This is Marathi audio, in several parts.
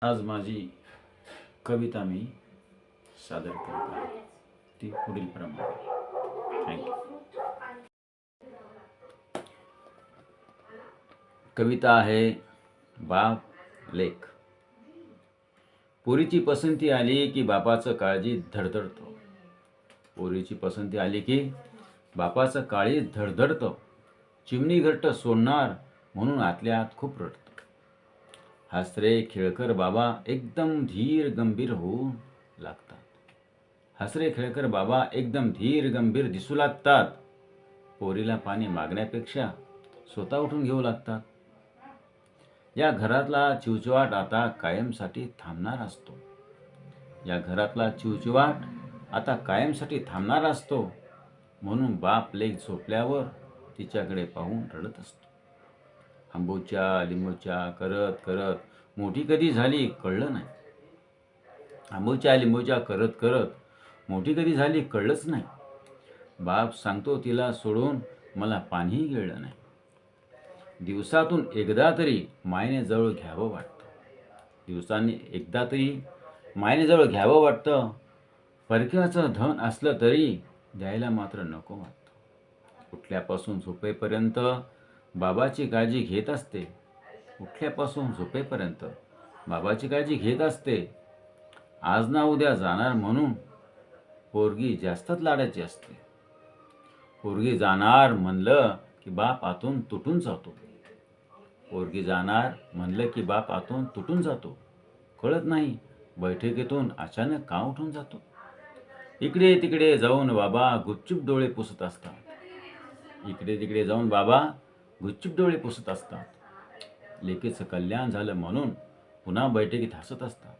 आज माझी कविता मी सादर करत आहे. ती पुढील प्रमाणे. थँक्यू. कविता आहे बाप लेख. पोरीची पसंती आली की बापाचं काळजी धडधडतो. पोरीची पसंती आली की बापाचं काळजी धडधडतं. चिमणी घट्ट सोडणार म्हणून आतल्या आत खूप रडतं. हसरे खेळकर बाबा एकदम धीर गंभीर होऊन लागतात. हसरे खेळकर बाबा एकदम धीर गंभीर दिसू लागतात. पोरीला पाणी मागण्यापेक्षा स्वतः उठून घेऊ लागतात. या घरातला चिवचिवाट आता कायमसाठी थांबणार असतो. या घरातला चिवचिवाट आता कायमसाठी थांबणार असतो. म्हणून बाप लेक झोपल्यावर तिच्याकडे पाहून रडत असतो. आंबोच्या लिंबूच्या करत करत मोठी कधी झाली कळलं नाही. आंबोच्या लिंबूच्या करत करत मोठी कधी झाली कळलंच नाही. बाप सांगतो तिला सोडून मला पाणीही गिळलं नाही. दिवसातून एकदा तरी मायने जवळ घ्यावं वाटतं. दिवसांनी एकदा तरी मायने जवळ घ्यावं वाटतं. परक्याचं धन असलं तरी द्यायला मात्र नको वाटतं. उठल्यापासून झोपेपर्यंत बाबाची काळजी घेत असते. उठल्यापासून झोपेपर्यंत बाबाची काळजी घेत असते. आज ना उद्या जाणार म्हणून पोरगी जास्तच लाडाची असते. पोरगी जाणार म्हणलं की बाप आतून तुटून जातो. पोरगी जाणार म्हणलं की बाप आतून तुटून जातो. कळत नाही बैठकीतून अचानक का उठून जातो. इकडे तिकडे जाऊन बाबा गुपचूप डोळे पुसत असतात. इकडे तिकडे जाऊन बाबा गुपचूप डोळे पुसत असतात. लेकीचं कल्याण झालं म्हणून पुन्हा बैठकीत हसत असतात.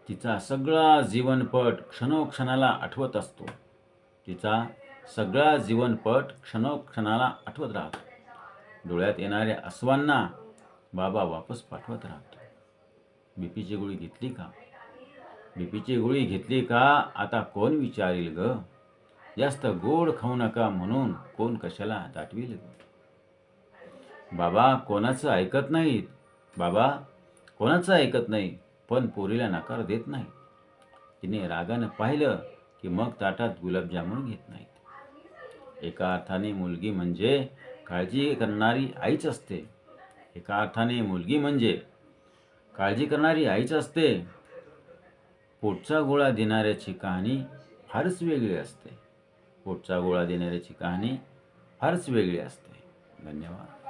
तिचा सगळा जीवनपट क्षणोक्षणाला आठवत असतो. तिचा सगळा जीवनपट क्षणोक्षणाला आठवत राहतो. डोळ्यात येणाऱ्या अश्वांना बाबा वापस पाठवत राहतो. बीपीची गोळी घेतली का? बीपीची गोळी घेतली का? आता कोण विचारील ग? जास्त गोड खाऊ नका म्हणून कोण कशाला दाटविल ग? बाबा कोणाचं ऐकत नाहीत. बाबा कोणाचं ऐकत नाही. पण पोरीला नकार देत नाही. तिने रागानं पाहिलं की मग ताटात गुलाबजामुन घेत नाहीत. एका अर्थाने मुलगी म्हणजे काळजी करणारी आईच असते. एका अर्थाने मुलगी म्हणजे काळजी करणारी आईच असते. पोटचा गोळा देणाऱ्याची कहाणी फारच वेगळी असते. पोटचा गोळा देणाऱ्याची कहाणी फारच वेगळी असते. धन्यवाद.